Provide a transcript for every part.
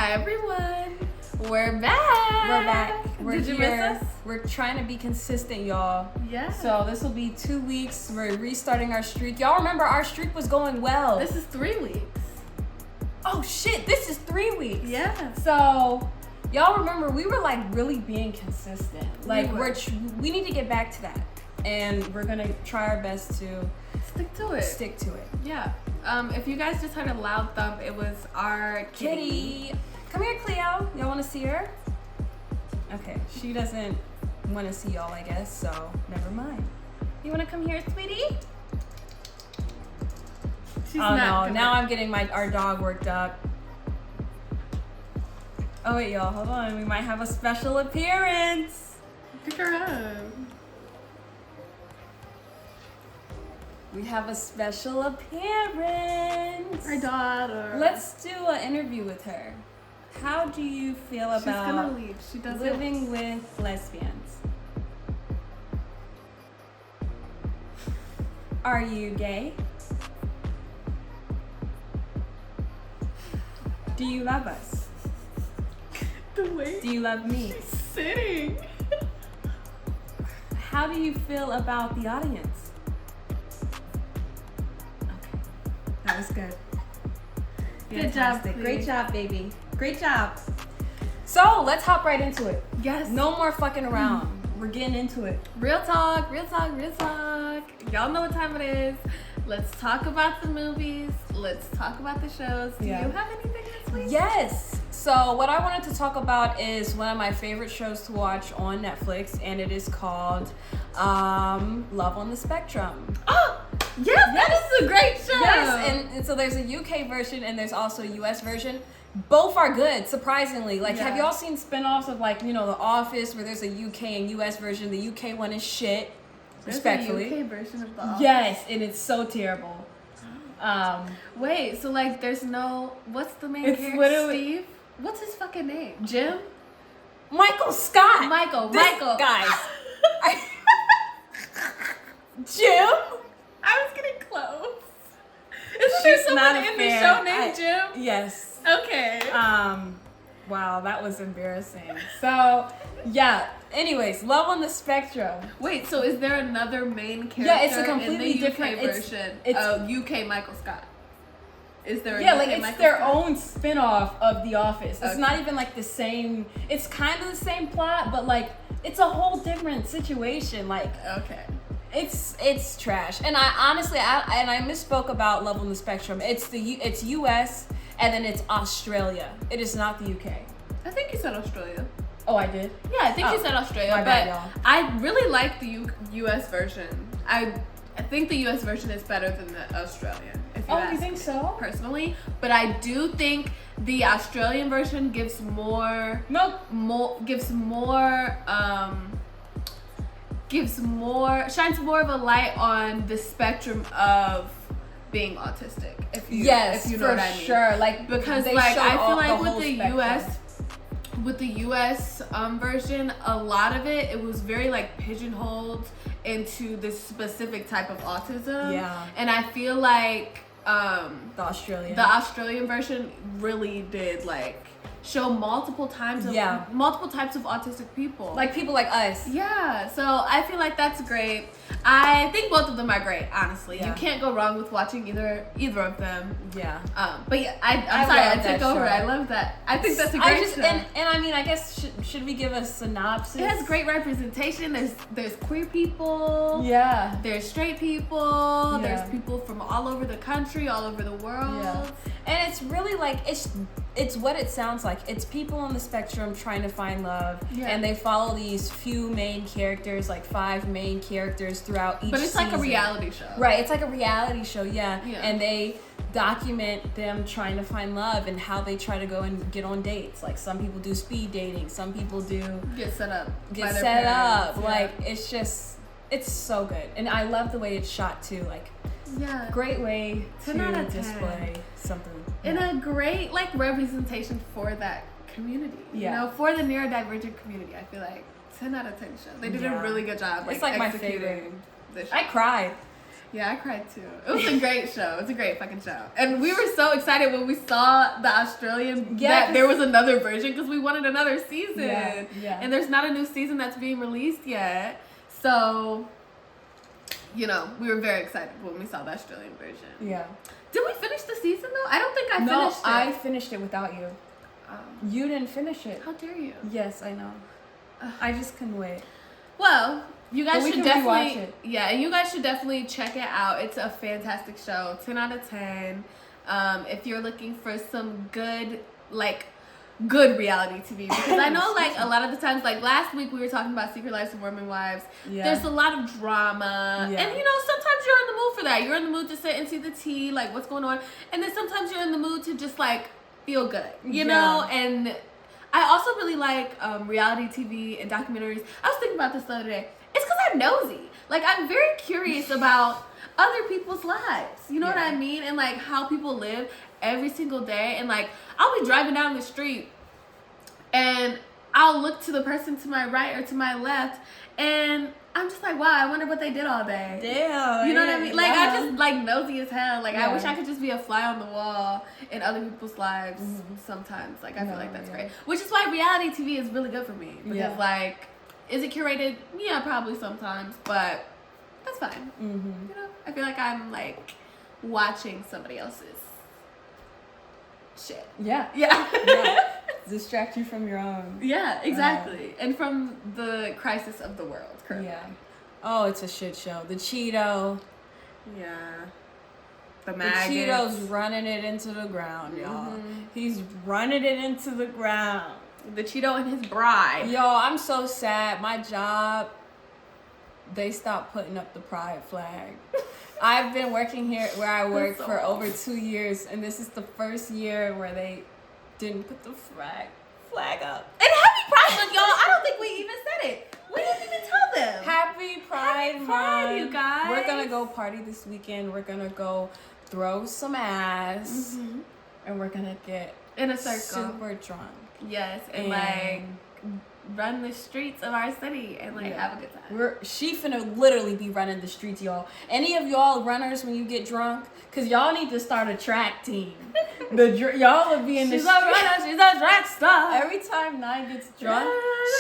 Hi everyone. We're back. Did you miss us? We're trying to be consistent, y'all. Yeah. So this will be 2 weeks. We're restarting our streak. Y'all remember our streak was going well. This is 3 weeks. Oh shit, this is 3 weeks. Yeah. So y'all remember we were like really being consistent. Like we need to get back to that. And we're gonna try our best to stick to it. Yeah. If you guys just heard a loud thump, it was our kitty. Come here, Cleo. Y'all want to see her? Okay, she doesn't want to see y'all, I guess, so never mind. You want to come here, sweetie? She's not. No, now I'm getting our dog worked up. Oh wait, y'all, hold on. We might have a special appearance. Pick her up. We have a special appearance. Our daughter. Let's do an interview with her. How do you feel about She's gonna leave. She doesn't living with lesbians? Are you gay? Do you love us? The way Do you love me? she's sitting. How do you feel about the audience? Okay, that was good. Good job, Fantastic. Cleo. Great job, baby. Great job. So let's hop right into it. Yes. No more fucking around. We're getting into it. Real talk. Y'all know what time it is. Let's talk about the movies. Let's talk about the shows. Do Yeah. you have anything this week? Yes. So what I wanted to talk about is one of my favorite shows to watch on Netflix, and it is called Love on the Spectrum. Oh, yes, that is a great show. Yes, and so there's a UK version and there's also a US version. Both are good, surprisingly. Like, have y'all seen spin-offs of, like, you know, The Office, where there's a UK and US version? The UK one is shit, respectfully. There's a UK version of The Office. Yes, and it's so terrible. Wait, so like there's no, what's the main It's character? literally- Steve? What's his fucking name? Jim? Michael Scott. Michael. Guys. Jim? I was getting close. Isn't there She's someone not a in the fan. show named Jim? Yes. Okay. Wow, that was embarrassing. So, yeah. Anyways, Love on the Spectrum. Wait, so is there another main character Yeah, it's a completely in the UK different version it's of UK Michael Scott? Is there a yeah, UK like it's Michael their Scott? own spin-off of The Office. It's Okay. not even like the same. It's kind of the same plot, but like it's a whole different situation. Like Okay. it's trash. And I honestly, I misspoke about Love on the Spectrum. It's US and then it's Australia. It is not the UK. I think you said Australia. Oh, I did. Yeah, I think you said Australia, My but bad, y'all. I really like the US version. I think the US version is better than the Australian. If you Oh, ask you think me, so? personally, but I do think the Australian version gives more shines more of a light on the spectrum of being autistic. If you know for what I mean. sure. Like Because they like show I feel the like whole spectrum. with the US version, a lot of it was very like pigeonholed into this specific type of autism. Yeah. And I feel like the Australian version really did like show multiple types of autistic people. like people like us. Yeah, so I feel like that's great. I think both of them are great, honestly. Yeah. You can't go wrong with watching either of them. Yeah. But yeah, I'm I sorry, I love took that over. show. I love that. I think that's a great show. And I mean, I guess should we give a synopsis? It has great representation. There's queer people. Yeah. There's straight people. Yeah. There's people from all over the country, all over the world. Yeah. And it's really like it's what it sounds like. It's people on the spectrum trying to find love, and they follow these few main characters, like 5 main characters throughout each. But it's like a reality show, right? It's like a reality show, yeah. Yeah. And they document them trying to find love and how they try to go and get on dates. Like some people do speed dating, some people do get set up. Yeah. Like It's so good, and I love the way it's shot too. Like, great way 10 out to of 10. display something. And a great like representation for that community. Yeah. You know, for the neurodivergent community, I feel like 10 out of 10 show. They did a really good job. It's like my executing favorite. the show. I cried. Yeah, I cried too. It was a great show. It's a great fucking show. And we were so excited when we saw the Australian that there was another version because we wanted another season. Yeah. And there's not a new season that's being released yet. So, you know, we were very excited when we saw the Australian version. Yeah. Did we finish the season though? I don't think I finished it. No, I finished it without you. You didn't finish it. How dare you? Yes, I know. I just couldn't wait. Well, you guys should definitely rewatch it. Yeah, and you guys should definitely check it out. It's a fantastic show. 10 out of 10. If you're looking for some good reality TV, because I know like a lot of the times, like last week we were talking about Secret Lives of Mormon Wives. Yeah. There's a lot of drama, and you know sometimes you're in the mood for that. You're in the mood to sit and see the tea, like what's going on, and then sometimes you're in the mood to just like feel good, you know. And I also really like reality TV and documentaries. I was thinking about this the other day. It's because I'm nosy. Like I'm very curious about other people's lives. You know what I mean? And like how people live every single day. And like I'll be driving down the street and I'll look to the person to my right or to my left and I'm just like, wow, I wonder what they did all day. Damn. You know what I mean? Like I just like nosy as hell. Like I wish I could just be a fly on the wall in other people's lives sometimes. Like I feel like that's great. Which is why reality TV is really good for me. Because like, is it curated? Yeah, probably sometimes, but that's fine. You know, I feel like I'm like watching somebody else's shit. Yeah. Distract you from your own. Yeah, exactly. And from the crisis of the world currently. Yeah. Oh, it's a shit show. The Cheeto. Yeah. The maggots. The Cheeto's running it into the ground, y'all. He's running it into the ground. The Cheeto and his bride. Yo, I'm so sad. My job, they stopped putting up the pride flag. I've been working here where I work for over 2 years, and this is the first year where they didn't put the flag up. And happy Pride Month, y'all. I don't think we even said it. We didn't even tell them. Happy Pride Month, you guys. We're gonna go party this weekend. We're gonna go throw some ass, and we're gonna get in a circle, super drunk. Yes, and like run the streets of our city and like have a good time. She finna literally be running the streets, y'all. Any of y'all runners when you get drunk, cause y'all need to start a track team. Y'all will be in the street. She's a runner, she's a track star. Every time Nye gets drunk,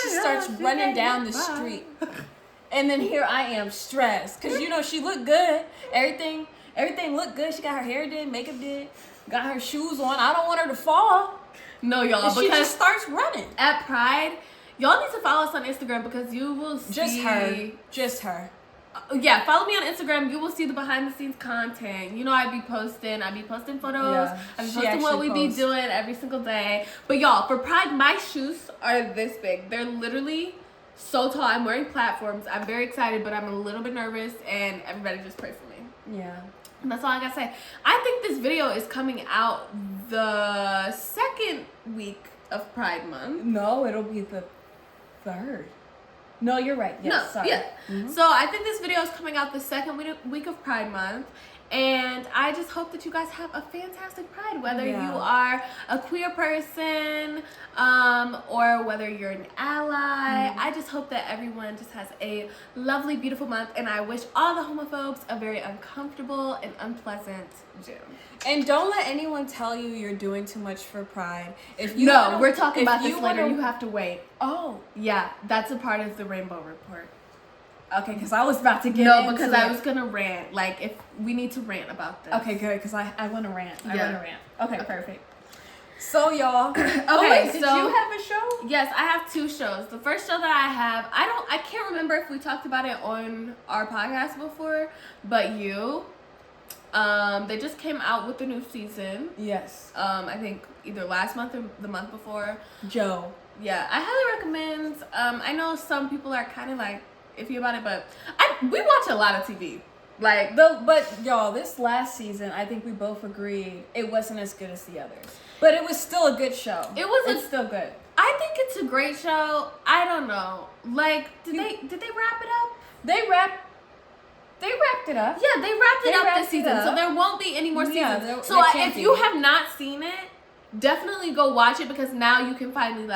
she starts running down the street. And then here I am stressed, cause you know she looked good. Everything looked good. She got her hair did, makeup did, got her shoes on. I don't want her to fall. No, y'all, because she just starts running. At Pride, y'all need to follow us on Instagram because you will see... Just her. Yeah, follow me on Instagram. You will see the behind the scenes content. You know, I be posting photos. I be posting what we be doing every single day. But y'all, for Pride, my shoes are this big. They're literally so tall. I'm wearing platforms. I'm very excited, but I'm a little bit nervous. And everybody just pray for me. Yeah. And that's all I gotta say. I think this video is coming out the second week of Pride Month. No, it'll be the third. No, you're right. Yes, sorry. Yeah. So I think this video is coming out the second week of Pride Month. And I just hope that you guys have a fantastic Pride, whether you are a queer person or whether you're an ally. I just hope that everyone just has a lovely, beautiful month. And I wish all the homophobes a very uncomfortable and unpleasant June. And don't let anyone tell you you're doing too much for Pride. We're talking about this later. You have to wait. Oh. Yeah, that's a part of the Rainbow Report. Okay, because I was about to get into because I was going to rant. Like, if we need to rant about this. Okay, good, because I want to rant. I want to rant. Okay, perfect. So, y'all. Did you have a show? Yes, I have 2 shows. The first show that I have, I can't remember if we talked about it on our podcast before, but they just came out with the new season. Yes. I think either last month or the month before. Joe. Yeah, I highly recommend. I know some people are kind of like iffy about it, but we watch a lot of TV. But y'all, this last season, I think we both agreed it wasn't as good as the others. But it was still a good show. It's still good. I think it's a great show. I don't know. Like, did they wrap it up? They wrapped it up. Yeah, they wrapped it up this season. So there won't be any more seasons. So if you have not seen it, definitely go watch it because now you can finally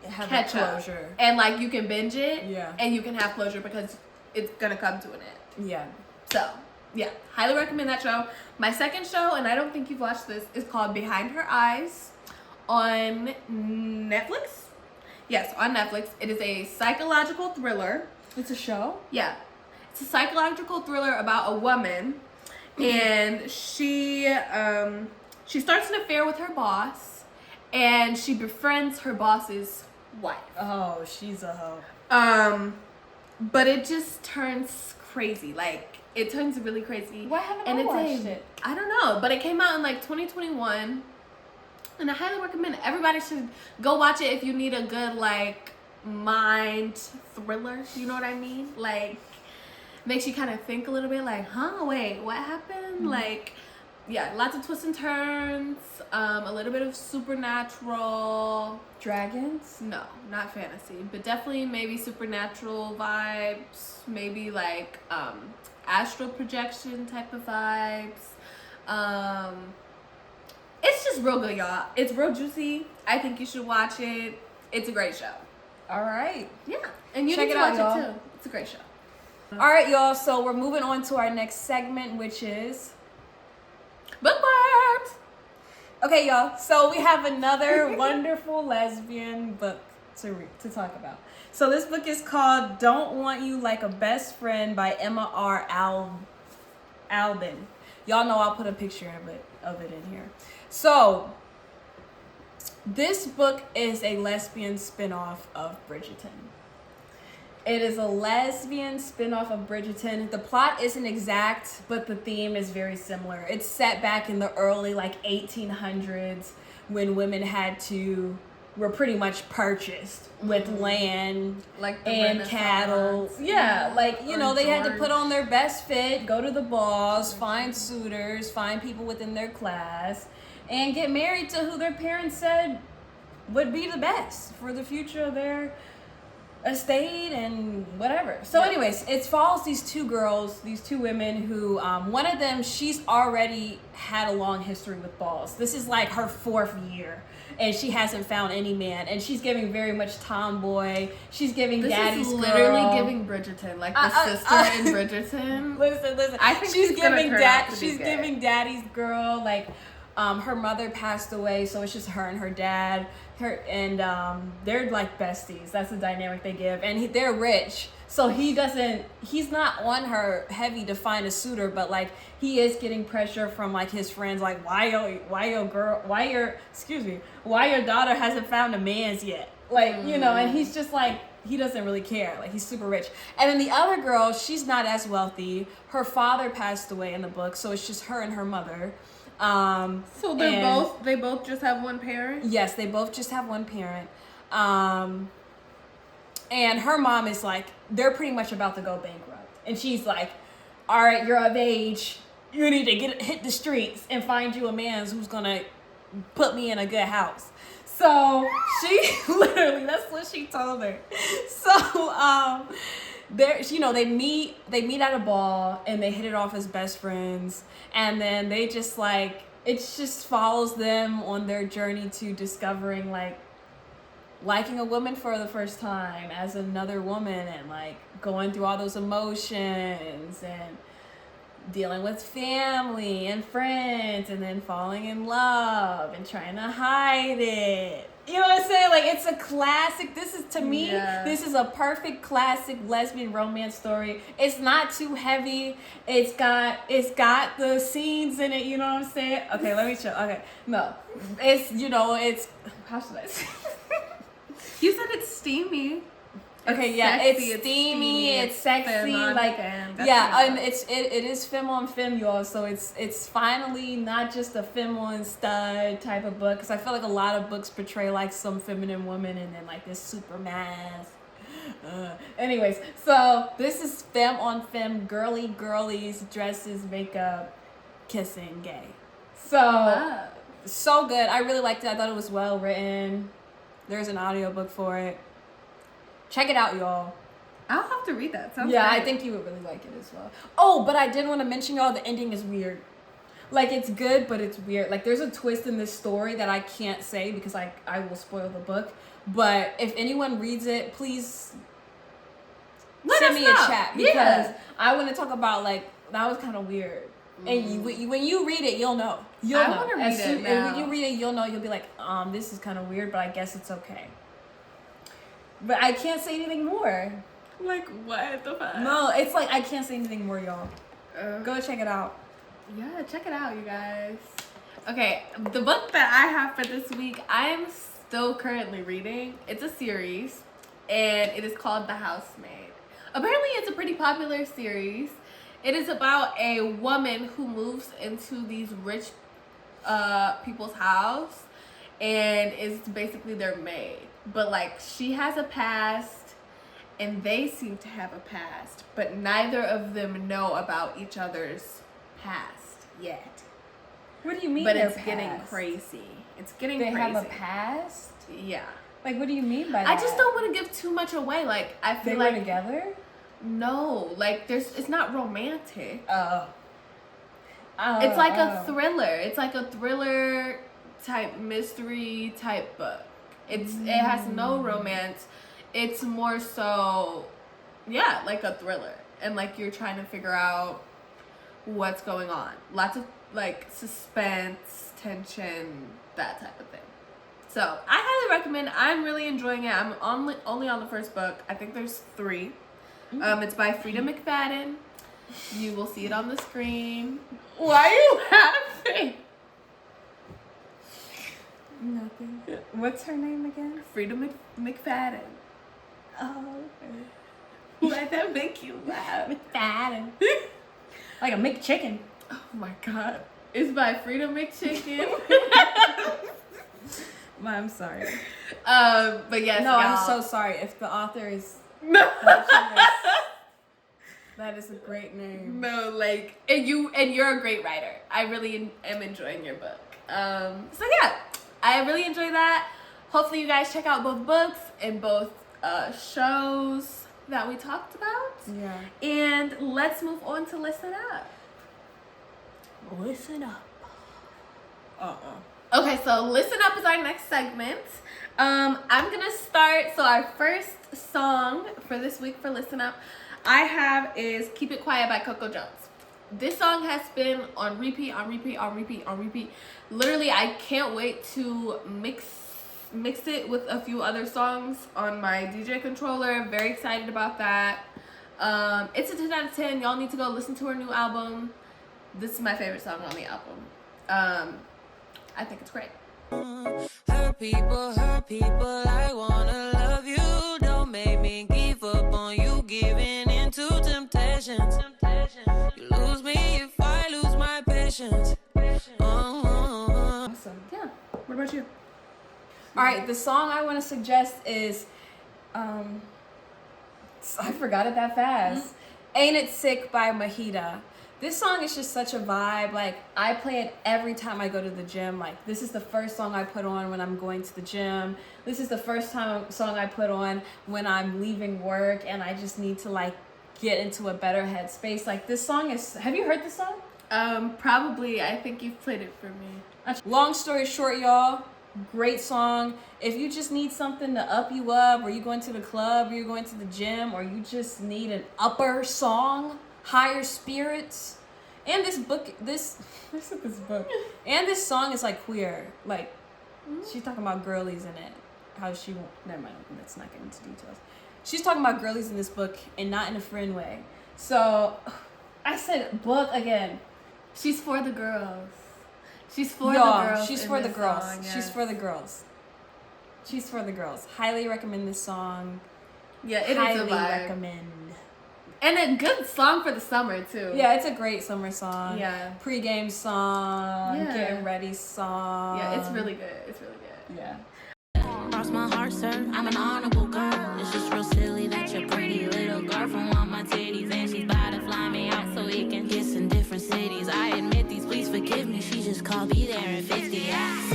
have catch closure. Up. And you can binge it. Yeah. And you can have closure because it's gonna come to an end. Yeah. So Yeah, highly recommend that show. My second show, and I don't think you've watched this, is called Behind Her Eyes on Netflix. Yes, on Netflix. It is a psychological thriller. It's a show? Yeah. It's a psychological thriller about a woman, and she starts an affair with her boss, and she befriends her boss's wife. Oh, she's a hoe. But it just turns crazy. Like, it turns really crazy. Why haven't and I it's watched it? I don't know, but it came out in like 2021, and I highly recommend it. Everybody should go watch it if you need a good like mind thriller. You know what I mean? Like, makes you kind of think a little bit. Like, huh? Wait, what happened? Mm-hmm. Like, yeah, lots of twists and turns. A little bit of supernatural. Dragons? No, not fantasy, but definitely maybe supernatural vibes. Maybe like astral projection type of vibes. It's just real good, y'all. It's real juicy. I think you should watch it. It's a great show. All right. Yeah, and you Check need it to out, watch y'all. it too. It's a great show. All right, y'all. So we're moving on to our next segment, which is bookmarks. Okay, y'all. So we have another wonderful lesbian book to talk about. So this book is called "Don't Want You Like a Best Friend" by Emma R. Albin. Y'all know I'll put a picture of it in here. So this book is a lesbian spin-off of Bridgerton. It is a lesbian spin-off of Bridgerton. The plot isn't exact, but the theme is very similar. It's set back in the early 1800s when women were pretty much purchased with land and cattle. Yeah, they had to put on their best fit, go to the balls, find suitors, find people within their class, and get married to who their parents said would be the best for the future of their estate and whatever. So anyways, it follows these two women who one of them, she's already had a long history with balls. This is like her 4th year and she hasn't found any man, and she's giving very much tomboy. She's giving daddy's girl. This is literally giving Bridgerton, like the sister in Bridgerton. Listen. I think she's giving giving daddy's girl. Her mother passed away, so it's just her and her dad. They're like besties. That's the dynamic they give, and they're rich, so he's not on her heavy to find a suitor, but he is getting pressure from his friends, why your daughter hasn't found a man's yet, and he's just he doesn't really care. He's super rich. And then the other girl, she's not as wealthy. Her father passed away in the book, so it's just her and her mother. So they both just have one parent? Yes, they both just have one parent. And her mom is they're pretty much about to go bankrupt. And she's like, all right, you're of age. You need to hit the streets and find you a man who's going to put me in a good house. So she literally, that's what she told her. So, they meet at a ball and they hit it off as best friends, and then they just it just follows them on their journey to discovering liking a woman for the first time as another woman, and going through all those emotions and dealing with family and friends, and then falling in love and trying to hide it. You know what I'm saying? It's a classic. This is, to me, This is a perfect classic lesbian romance story. It's not too heavy. It's got the scenes in it. You know what I'm saying? Okay, let me show. Okay, no, it's how should I say? You said it's steamy. Okay, it's steamy, it's sexy, and it is femme on femme, y'all. So it's finally not just a femme on stud type of book, because I feel a lot of books portray some feminine woman and then this super mass. Anyways, so this is femme on femme, girlies, dresses, makeup, kissing, gay. So good. I really liked it. I thought it was well written. There's an audiobook for it. Check it out, y'all. I'll have to read that. Sounds great. I think you would really like it as well. Oh, but I did want to mention, y'all, the ending is weird. It's good, but it's weird. There's a twist in this story that I can't say because I will spoil the book. But if anyone reads it, please send me a chat, because I want to talk about that was kind of weird. And when you read it, you'll know. You'll know. I want to read it now. When you read it, you'll know. You'll be like, this is kind of weird, but I guess it's okay. But I can't say anything more. Like, what the fuck? No, it's like, I can't say anything more, y'all. Go check it out. Yeah, check it out, you guys. Okay, the book that I have for this week, I'm still currently reading. It's a series, and it is called The Housemaid. Apparently, it's a pretty popular series. It is about a woman who moves into these rich people's house and is basically their maid. But like, she has a past and they seem to have a past, but neither of them know about each other's past yet. What do you mean? But it's getting crazy. It's getting crazy. They have a past? Yeah. Like, what do you mean by that? I just don't want to give too much away. Like, I feel like they were together? No, like it's not romantic. It's like a thriller. It's like a thriller type mystery type book. It has no romance. It's more so, yeah, like a thriller, and like you're trying to figure out what's going on. Lots of like suspense, tension, that type of thing. So I highly recommend. I'm really enjoying it. I'm only on the first book. I think there's 3. It's by Frida McFadden. You will see it on the screen. Why are you laughing? Nothing. What's her name again? Frida McFadden. Oh, okay. Why'd that make you laugh? McFadden. Like a McChicken. Oh my god. It's by Frida McChicken. I'm sorry. But yes, no, y'all. I'm so sorry. If the author is that is a great name. No, like, and you're a great writer. I really am enjoying your book. So yeah, I really enjoy that. Hopefully you guys check out both books and both shows that we talked about. Yeah. And let's move on to Listen Up. Listen up. Okay, so Listen Up is our next segment. I'm gonna start. So our first song for this week for Listen Up I have is Keep It Quiet by Coco Jones. This song has been on repeat. Literally, I can't wait to mix it with a few other songs on my DJ controller. Very excited about that. It's a 10 out of 10. Y'all need to go listen to her new album. This is my favorite song on the album. I think it's great. Hurt people, I wanna love you. Don't make me give up on you, giving into temptation. You lose me if I lose my patience. Awesome. Yeah. What about you? All right, the song I want to suggest is, I forgot it that fast. Ain't It Sick by Mahita. This song is just such a vibe. Like, I play it every time I go to the gym. Like, this is the first song I put on when I'm going to the gym. This is the first song I put on when I'm leaving work and I just need to, like, get into a better headspace. Like, this song is... Have you heard this song? Probably. I think you've played it for me. Long story short, y'all, great song. If you just need something to up you up, or you're going to the club, or you're going to the gym, or you just need an upper song... higher spirits, and this book and this song is like queer, like she's talking about girlies in it, how she won't, never mind, let's not get into details. She's talking about girlies in this book and not in a friend way. So I said book again. She's for the girls. She's for the girls. She's for the girls. She's for the girls. She's for the girls. Highly recommend this song. Yeah, it is a vibe. Highly recommend. And a good song for the summer, too. Yeah, it's a great summer song. Yeah. Pre-game song. Yeah. Getting ready song. Yeah, it's really good. It's really good. Yeah. Cross my heart, sir. I'm an honorable girl. It's just real silly that your pretty little girlfriend want my titties, and she's about to fly me out so we can kiss in different cities. I admit these, please forgive me. She just called me there in 50 hours.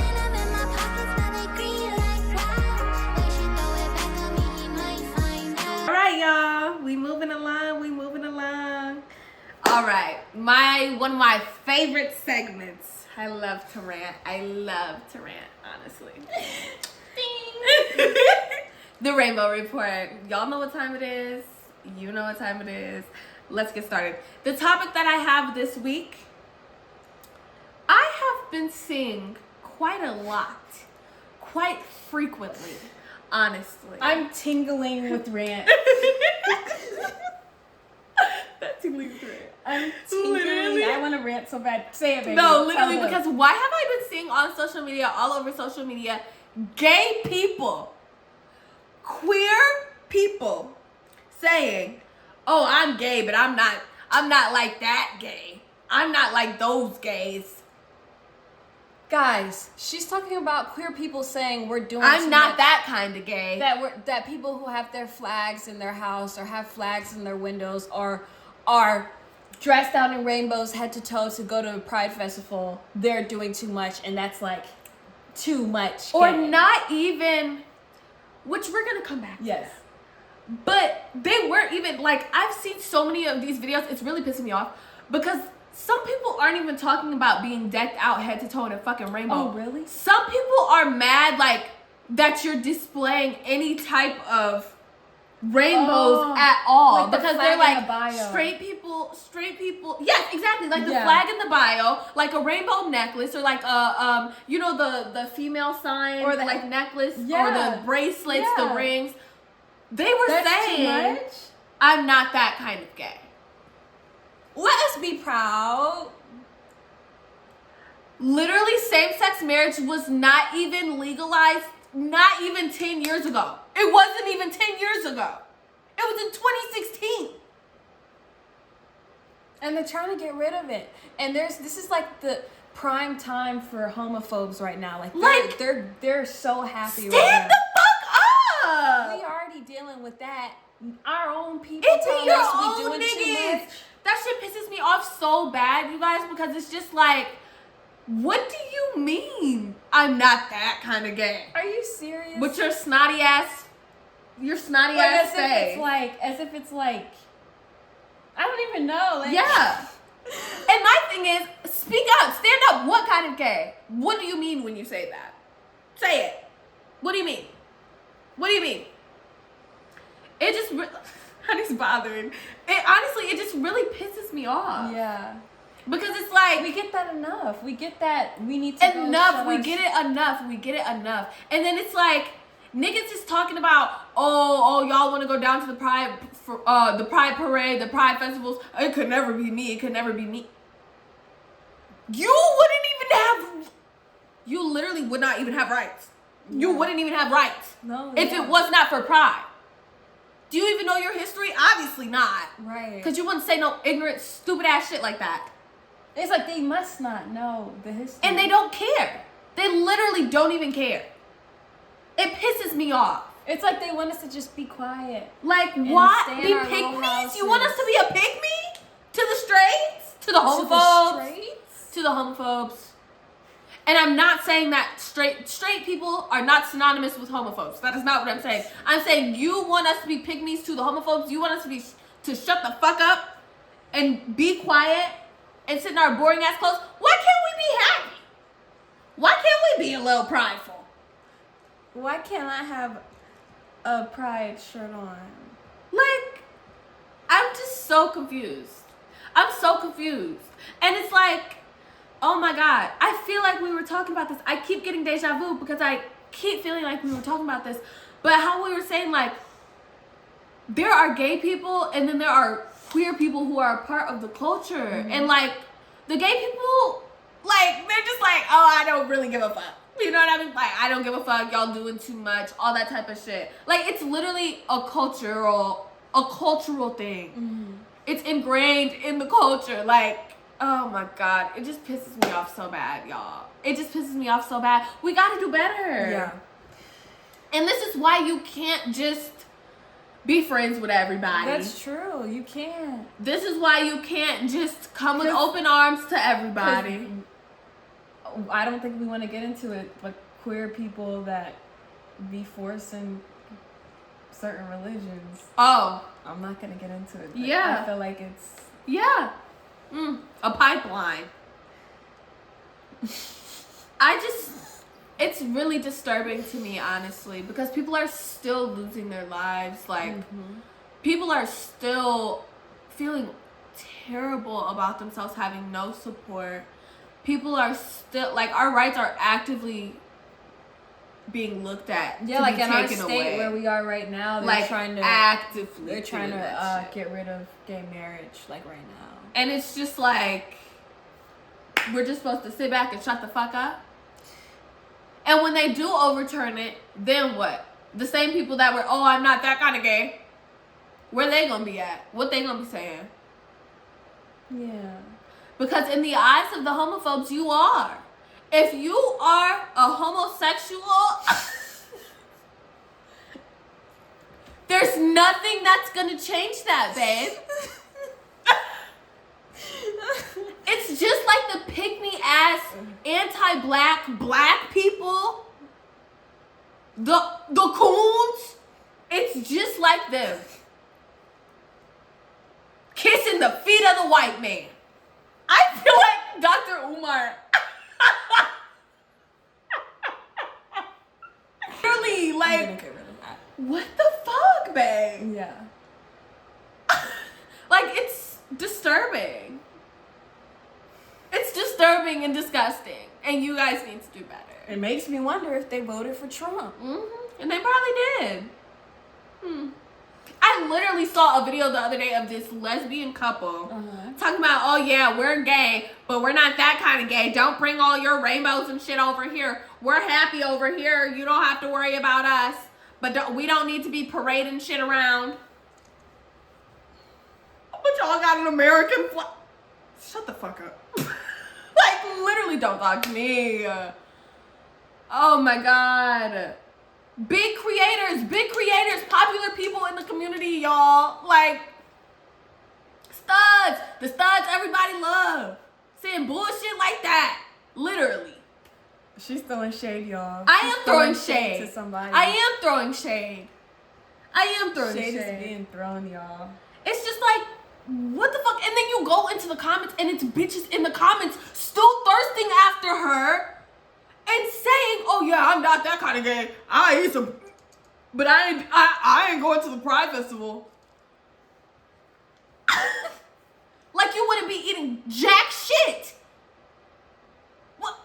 All right, y'all. We moving along. All right. One of my favorite segments. I love to rant, honestly. The Rainbow Report. Y'all know what time it is. You know what time it is. Let's get started. The topic that I have this week, I have been seeing quite a lot, quite frequently, honestly. I'm tingling with rant. That tingling with rant. I'm tingling. Literally. I want to rant so bad. Say it, baby. No, literally, Tell them. because why have I been seeing on social media, all over social media, gay people, queer people saying, "Oh, I'm gay, but I'm not like that gay. I'm not like those gays." Guys, she's talking about queer people saying we're doing. I'm too not much. that kind of gay. That people who have their flags in their house or have flags in their windows or are dressed out in rainbows head to toe to go to a pride festival, they're doing too much, and that's like too much. Or gay. not even, which we're gonna come back to. Yes. But they weren't even, like, I've seen so many of these videos, it's really pissing me off, because some people aren't even talking about being decked out head to toe in a fucking rainbow. Oh, really? Some people are mad, like, that you're displaying any type of rainbows at all. Like the because flag they're like, in the bio. straight people, yes, exactly, like the Yeah. flag in the bio, like a rainbow necklace, or like you know, the female sign, Or the- like necklace, Yeah. or the bracelets, Yeah. the rings. They were That's saying, too much? I'm not that kind of gay. Let us be proud. Literally, same-sex marriage was not even legalized, not even 10 years ago. It wasn't even 10 years ago. It was in 2016. And they're trying to get rid of it. And this is like the prime time for homophobes right now. Like they're so happy right Stand now. the fuck up! We already dealing with that. Our own people It be telling your us we own doing too niggas. much. That shit pisses me off so bad, you guys, because it's just like, what do you mean I'm not that kind of gay? Are you serious? With your snotty ass as face. if it's like I don't even know. Like, Yeah. And my thing is, speak up, stand up. What kind of gay? What do you mean when you say that? Say it. What do you mean? What do you mean? It just, honey's bothering. It honestly, it just really pisses me off. Yeah. Because it's like, We get that enough. We get that we need to enough. We get it enough. We get it enough. And then it's like, niggas is talking about, oh, y'all want to go down to the pride parade, the pride festivals. It could never be me. It could never be me. You literally would not even have rights. You wouldn't even have rights. No. If it was not for pride. Do you even know your history? Obviously not. right. Because you wouldn't say no ignorant, stupid ass shit like that. It's like they must not know the history. And they don't care. They literally don't even care. It pisses me off. It's like they want us to just be quiet. Like, And what? stay in Be our little pygmies? You want us to houses. be a pygmy? To the straights? To the To the homophobes? straights? To the homophobes. And I'm not saying that straight people are not synonymous with homophobes. That is not what I'm saying. I'm saying you want us to be pygmies to the homophobes. You want us to shut the fuck up and be quiet and sit in our boring ass clothes. Why can't we be happy? Why can't we be a little prideful? Why can't I have a pride shirt on? Like, I'm just so confused. I'm so confused. And it's like, oh my God, I feel like we were talking about this. I keep getting deja vu because I keep feeling like we were talking about this. But how we were saying, like, there are gay people and then there are queer people who are a part of the culture. Mm-hmm. And, like, the gay people, like, they're just like, oh, I don't really give a fuck. You know what I mean? Like, I don't give a fuck. Y'all doing too much. All that type of shit. Like, it's literally a cultural thing. Mm-hmm. It's ingrained in the culture. Like, oh my God. It just pisses me off so bad, y'all. It just pisses me off so bad. We gotta do better. Yeah. And this is why you can't just be friends with everybody. That's true. You can't. This is why you can't just come with 'Cause- open arms to everybody. I don't think we want to get into it, but queer people that be forcing certain religions. Oh, I'm not gonna get into it. But Yeah. I feel like it's yeah. A pipeline. It's really disturbing to me, honestly, because people are still losing their lives. Like, people are still feeling terrible about themselves, having no support. People are still, like, our rights are actively being looked at. Yeah, like in our state away. where we are right now, they're like trying to actively. They're trying to get rid of gay marriage, like right now. And it's just like, we're just supposed to sit back and shut the fuck up. And when they do overturn it, then what? The same people that were, oh, I'm not that kind of gay, where they gonna be at? What they gonna be saying? Yeah. Because in the eyes of the homophobes, you are. If you are a homosexual, there's nothing that's gonna change that, babe. It's just like the pick-me-ass, anti-black, black people. The coons. It's just like them. Kissing the feet of the white man. I feel like Dr. Umar. Really, like, what the fuck, babe? Yeah. Like, it's disturbing. It's disturbing and disgusting. And you guys need to do better. It makes me wonder if they voted for Trump. Mm-hmm. And they probably did. I literally saw a video the other day of this lesbian couple talking about, oh yeah, we're gay, but we're not that kind of gay. Don't bring all your rainbows and shit over here. We're happy over here. You don't have to worry about us. But we don't need to be parading shit around. But y'all got an American flag. Shut the fuck up. Like, literally don't talk to me. Oh my God. Big creators, popular people in the community, y'all. Like, studs. The studs everybody love. Saying bullshit like that. Literally. She's throwing shade, y'all. I am throwing shade to somebody. I am throwing shade. Shade is being thrown, y'all. It's just like, what the fuck? And then you go into the comments and it's bitches in the comments still thirsting after her and saying, oh yeah, I'm not that kind of gay. I eat some, but I ain't going to the Pride Festival. Like you wouldn't be eating jack shit. What?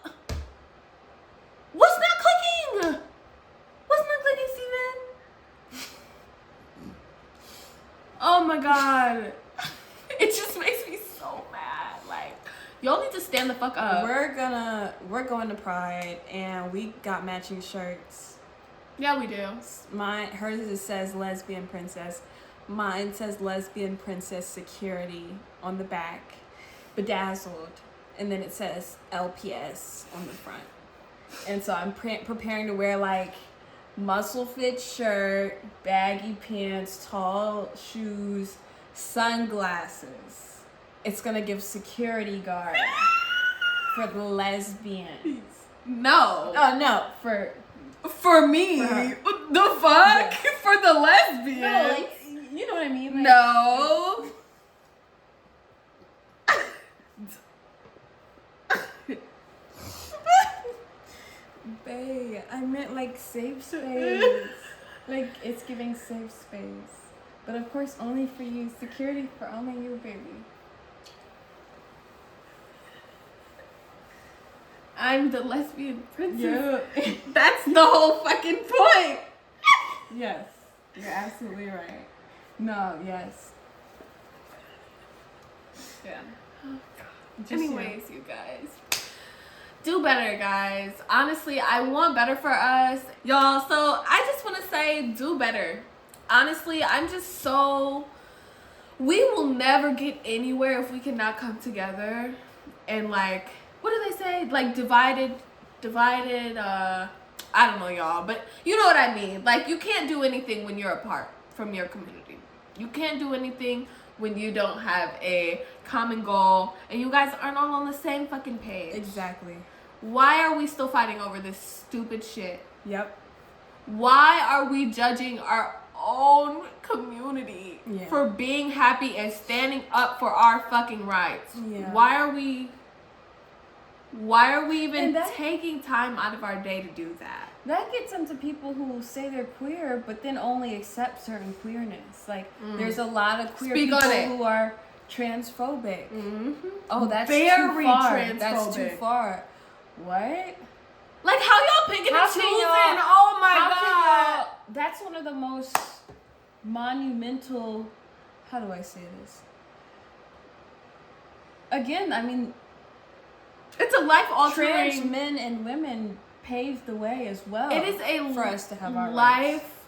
What's not clicking? What's not clicking, Steven? Oh my God. It just makes me so mad. Like, y'all need to stand the fuck up. We're going to Pride and we got matching shirts. Yeah, we do. Hers says lesbian princess. Mine says lesbian princess security on the back, bedazzled, and then it says LPS on the front. And so I'm preparing to wear like muscle fit shirt, baggy pants, tall shoes, sunglasses. It's gonna give security guard for the lesbians. No. Oh no, for me. What the fuck? Yes. For the lesbians. No, like, you know what I mean? Like, no. Babe, I meant like safe space. Like it's giving safe space. But of course only for you. Security for only you, baby. I'm the lesbian princess. Yeah. That's the whole fucking point. Yes. You're absolutely right. No, yes. Yeah. Oh, God. Anyways, you guys. Do better, guys. Honestly, I want better for us. Y'all, so I just want to say do better. Honestly, I'm just so... We will never get anywhere if we cannot come together and like... What do they say? Like divided, I don't know, y'all. But you know what I mean. Like, you can't do anything when you're apart from your community. You can't do anything when you don't have a common goal and you guys aren't all on the same fucking page. Exactly. Why are we still fighting over this stupid shit? Yep. Why are we judging our own community for being happy and standing up for our fucking rights? Yeah. Why are we even taking time out of our day to do that? that gets into people who say they're queer, but then only accept certain queerness. Like, there's a lot of queer people who are transphobic. Oh, that's very too far. transphobic. That's too far. What? Like, how y'all picking and choosing? Oh my god. That's one of the most monumental. How do I say this? Again, I mean, it's a life altering. Trans men and women paved the way as well. It is for us to have our life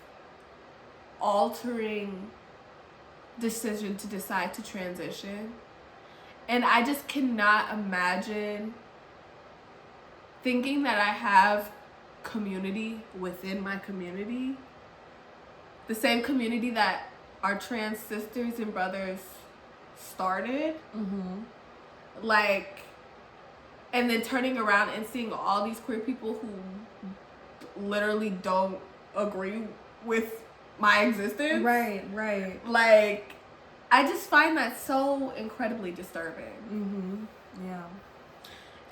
altering decision to decide to transition, and I just cannot imagine thinking that I have community within my community, the same community that our trans sisters and brothers started. Like, and then turning around and seeing all these queer people who literally don't agree with my existence. Right. Like, I just find that so incredibly disturbing. Yeah.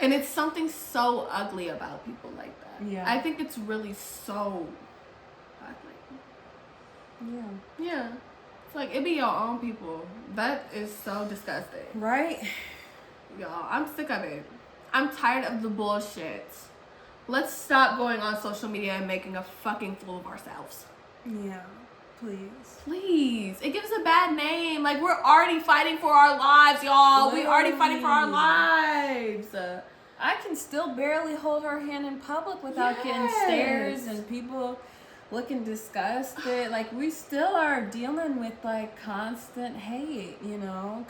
And it's something so ugly about people like that. Yeah. I think it's really so ugly. Yeah. It's like, it be your own people. That is so disgusting. Right? Y'all, I'm sick of it. I'm tired of the bullshit. Let's stop going on social media and making a fucking fool of ourselves. Yeah. Please. It gives a bad name. Like, we're already fighting for our lives, y'all. Literally. We already fighting for our lives. I can still barely hold her hand in public without getting stares and people looking disgusted. Like, we still are dealing with, like, constant hate,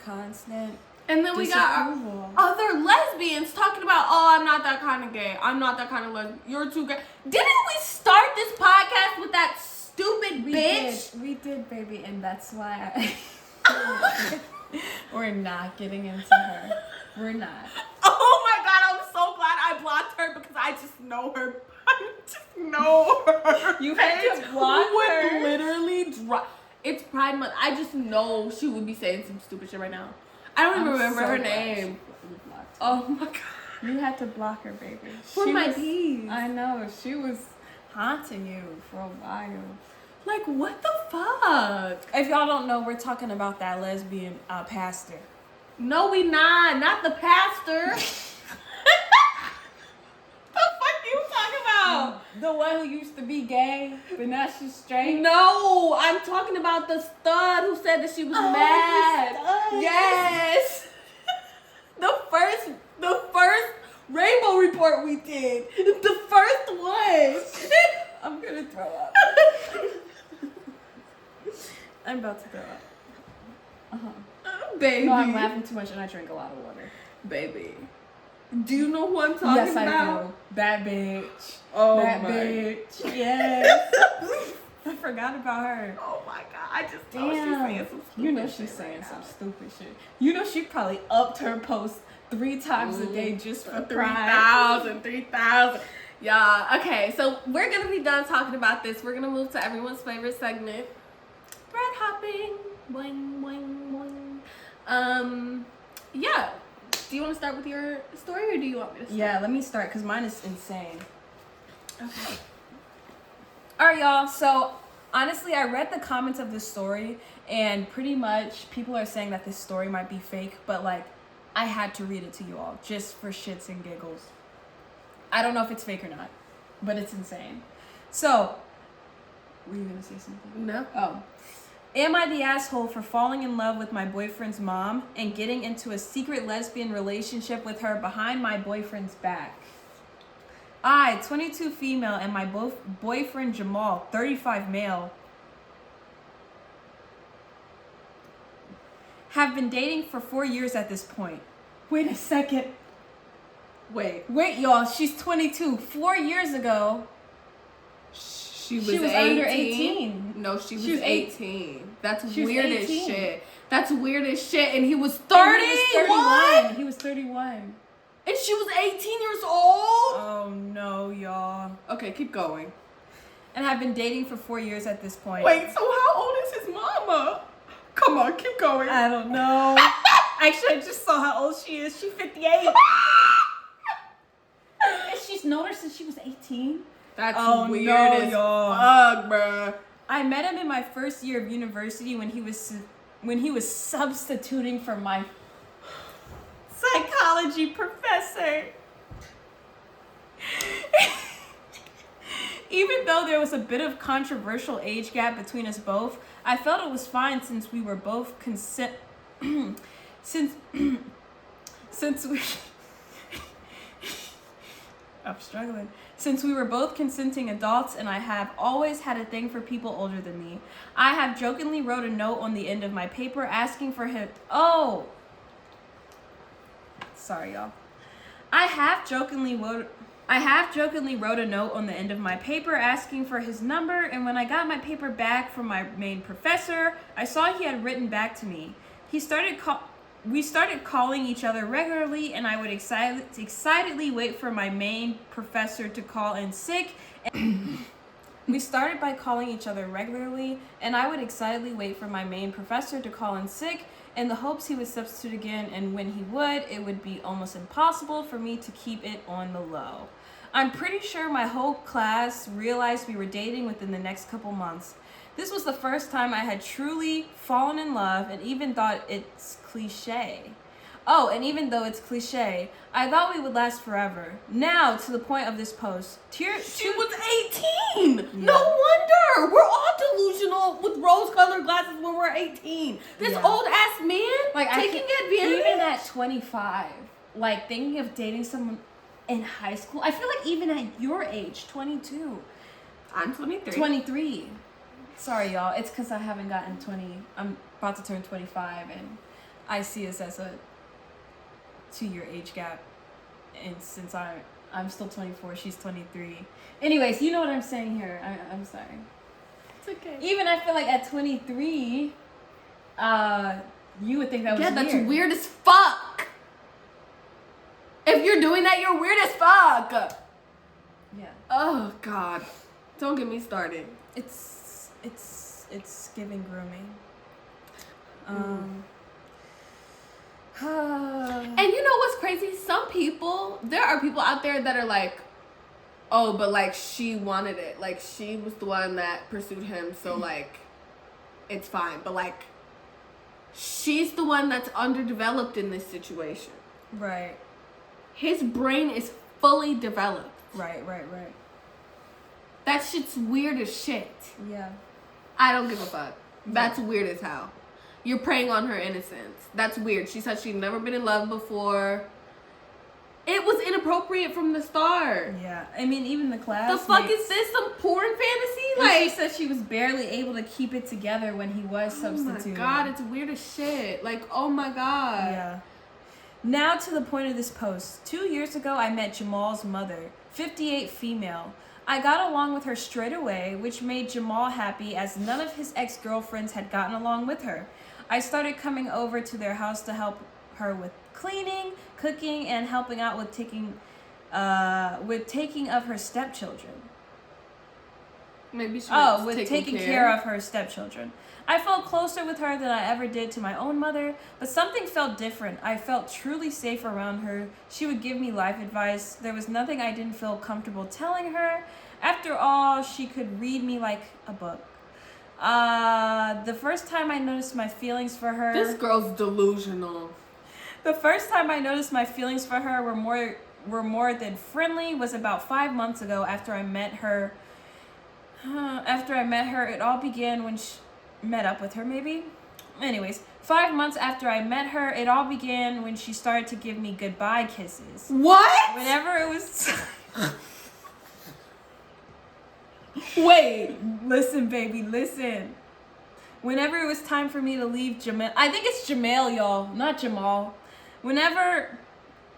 constant. And then we got other lesbians talking about, oh, I'm not that kind of gay. I'm not that kind of lesbian. You're too gay. Didn't we start this podcast with that stupid bitch? We did, baby, and that's why we're not getting into her. We're not. Oh my god, I'm so glad I blocked her because I just know her. I just know her. You had to block her. Literally drop. It's Pride Month. I just know she would be saying some stupid shit right now. I don't even remember her name. Oh my god. You had to block her, baby. For my peace. I know. She was haunting you for a while. Like, what the fuck? If y'all don't know, we're talking about that lesbian pastor. No, we not. Not the pastor. The fuck you talking about? The one who used to be gay, but now she's straight? No, I'm talking about the stud who said that she was mad. Yes. The first Rainbow Report we did. The first one. I'm gonna throw up. I'm about to throw up. Baby. No, I'm laughing too much and I drink a lot of water. Baby. Do you know who I'm talking yes, about? Yes, I do. That bitch. Oh, that my. bitch. Yes. I forgot about her. Oh, my God. I just know she's saying some stupid shit. She's saying some stupid shit. She probably upped her post 3 times a day just for Pride. 3,000. Yeah. Okay, so we're going to be done talking about this. We're going to move to everyone's favorite segment. Bread hopping. Boing, boing, boing. Yeah. Do you want to start with your story or do you want me to start? Yeah, let me start because mine is insane. Okay. All right, y'all. So, honestly, I read the comments of this story and pretty much people are saying that this story might be fake, but like, I had to read it to you all just for shits and giggles. I don't know if it's fake or not, but it's insane. So, were you going to say something? No. Oh. Am I the asshole for falling in love with my boyfriend's mom and getting into a secret lesbian relationship with her behind my boyfriend's back? I, 22 female, and my boyfriend Jamal, 35 male, have been dating for 4 years at this point. Wait a second. Wait, y'all. She's 22. 4 years ago, she was under 18. No, she was 18. That's weird as shit. That's weird as shit. And he was 30. He was 31. And she was 18 years old? Oh no, y'all. Okay, keep going. And have been dating for 4 years at this point. Wait, so how old is his mama? Come on, keep going. I don't know. Actually, I just saw how old she is. She's 58. And she's known her since she was 18. That's weird no, as y'all. fuck, bruh. I met him in my first year of university when he was substituting for my psychology professor. Even though there was a bit of controversial age gap between us both, I felt it was fine since we were both since we I'm struggling. Since we were both consenting adults and I have always had a thing for people older than me. I have jokingly wrote a note on the end of my paper asking for him. Oh. Sorry, y'all. I have jokingly wrote a note on the end of my paper asking for his number, and when I got my paper back from my main professor, I saw he had written back to me. We started calling each other regularly, and I would excitedly wait for my main professor to call in sick. We started by calling each other regularly, and I would excitedly wait for my main professor to call in sick in the hopes he would substitute again, and when he would, it would be almost impossible for me to keep it on the low. I'm pretty sure my whole class realized we were dating within the next couple months. This was the first time I had truly fallen in love and even thought it's cliche. Oh, and even though it's cliche, I thought we would last forever. Now, to the point of this post. She was 18! Yeah. No wonder! We're all delusional with rose-colored glasses when we're 18. This old-ass man taking advantage. Even at 25, like, thinking of dating someone in high school. I feel like even at your age, 22. I'm 23. 23. Sorry, y'all. It's because I haven't gotten 20. I'm about to turn 25, and I see us as a 2-year age gap. And since I'm still 24, she's 23. Anyways, you know what I'm saying here. I'm sorry. It's okay. Even I feel like at 23, you would think that was weird. Yeah, that's weird as fuck. If you're doing that, you're weird as fuck. Yeah. Oh, God. Don't get me started. It's giving grooming. And you know what's crazy? There are people out there that are like, oh, but like she wanted it. Like she was the one that pursued him. So like, it's fine. But like, she's the one that's underdeveloped in this situation. Right. His brain is fully developed. Right. That shit's weird as shit. Yeah. I don't give a fuck. That's weird as hell. You're preying on her innocence. That's weird. She said she'd never been in love before. It was inappropriate from the start. Yeah. I mean, even the class. The fuck is this? Some porn fantasy? And like she said she was barely able to keep it together when he was substituting. Oh my God, it's weird as shit. Like, oh my God. Yeah. Now to the point of this post. 2 years ago, I met Jamal's mother, 58 female. I got along with her straight away, which made Jamal happy as none of his ex-girlfriends had gotten along with her. I started coming over to their house to help her with cleaning, cooking, and helping out with taking of her stepchildren. Maybe she was with taking care of her stepchildren. I felt closer with her than I ever did to my own mother, but something felt different. I felt truly safe around her. She would give me life advice. There was nothing I didn't feel comfortable telling her. After all, she could read me like a book. The first time I noticed my feelings for her... This girl's delusional. The first time I noticed my feelings for her were more than friendly was about 5 months ago after I met her. It all began when she... met up with her, maybe? Anyways, 5 months after I met her, it all began when she started to give me goodbye kisses. What? Whenever it was... Wait. Listen, baby, listen. Whenever it was time for me to leave Jamal... I think it's Jamal, y'all, not Jamal. Whenever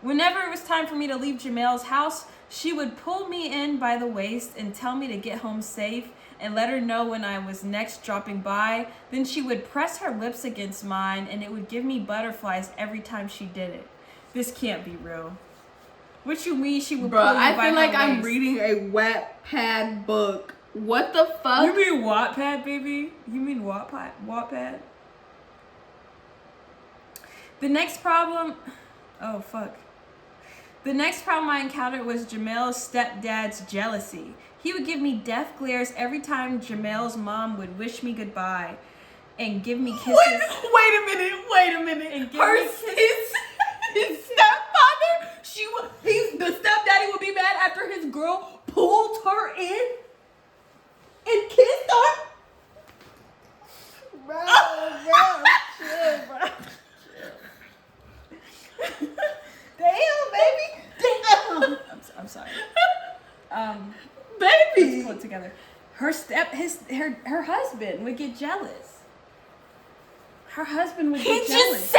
it was time for me to leave Jamal's house, she would pull me in by the waist and tell me to get home safe and let her know when I was next dropping by. Then she would press her lips against mine and it would give me butterflies every time she did it. This can't be real. What you mean she would pull you by her waist? I feel like I'm reading a Wattpad book. What the fuck? You mean Wattpad, baby? You mean Wattpad? The next problem... Oh, fuck. The next problem I encountered was Jamel's stepdad's jealousy. He would give me death glares every time Jamel's mom would wish me goodbye and give me kisses. Wait a minute. And give me kisses. His stepfather, the stepdaddy would be mad after his girl pulled her in and kissed her. Bro, chill, bro. Damn, baby. Damn. I'm sorry. Baby. Let's pull it together. Her husband would get jealous. Her husband would get jealous.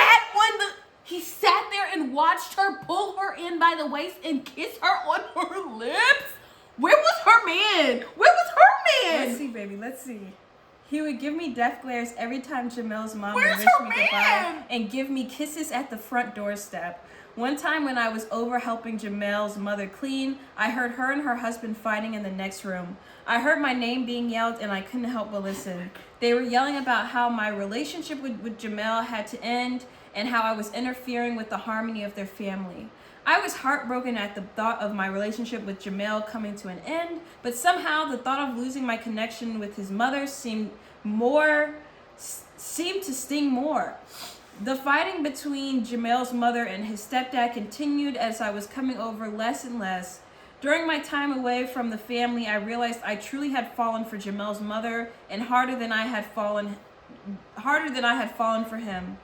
He sat there and watched her pull her in by the waist and kiss her on her lips. Where was her man? Let's see, baby. Let's see. He would give me death glares every time Jamel's mom would Where's wish her me man? goodbye and give me kisses at the front doorstep. One time when I was over helping Jamel's mother clean, I heard her and her husband fighting in the next room. I heard my name being yelled and I couldn't help but listen. They were yelling about how my relationship with Jamel had to end and how I was interfering with the harmony of their family. I was heartbroken at the thought of my relationship with Jamel coming to an end, but somehow the thought of losing my connection with his mother seemed to sting more. The fighting between Jamel's mother and his stepdad continued as I was coming over less and less. During my time away from the family, I realized I truly had fallen for Jamel's mother and harder than I had fallen for him.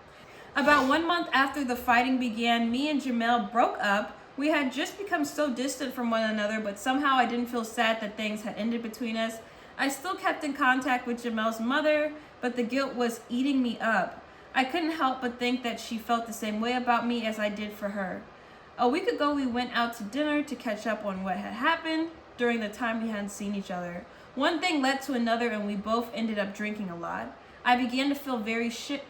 About 1 month after the fighting began, me and Jamel broke up. We had just become so distant from one another, but somehow I didn't feel sad that things had ended between us. I still kept in contact with Jamel's mother, but the guilt was eating me up. I couldn't help but think that she felt the same way about me as I did for her. A week ago, we went out to dinner to catch up on what had happened during the time we hadn't seen each other. One thing led to another, and we both ended up drinking a lot. I began to feel very sick,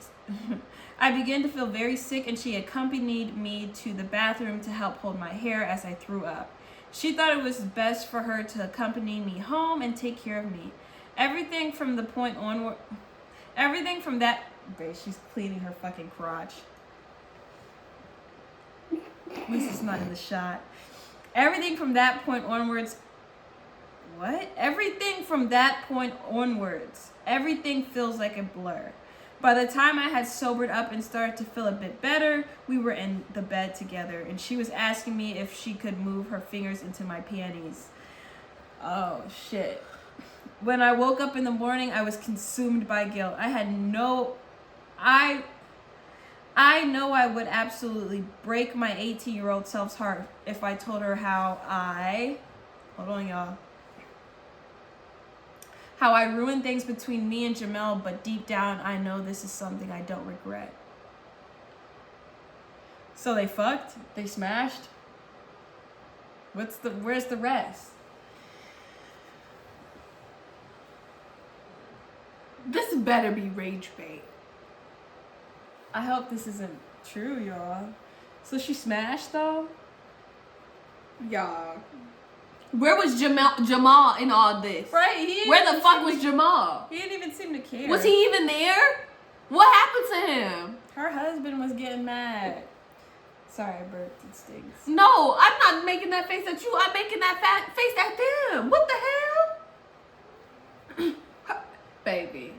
and she accompanied me to the bathroom to help hold my hair as I threw up. She thought it was best for her to accompany me home and take care of me. Everything from that. Babe, she's cleaning her fucking crotch. At least it's not in the shot. Everything from that point onwards. What? Everything from that point onwards. Everything feels like a blur. By the time I had sobered up and started to feel a bit better, we were in the bed together, and she was asking me if she could move her fingers into my panties. Oh, shit. When I woke up in the morning, I was consumed by guilt. I know I would absolutely break my 18-year-old self's heart if I told her how I ruined things between me and Jamel, but deep down, I know this is something I don't regret. So they fucked? They smashed? Where's the rest? This better be rage bait. I hope this isn't true, y'all. So she smashed, though? Y'all. Where was Jamal in all this? Right. Where the fuck was Jamal? He didn't even seem to care. Was he even there? What happened to him? Her husband was getting mad. Sorry, I burped. It stings. No, I'm not making that face at you. I'm making that face at them. What the hell? Baby.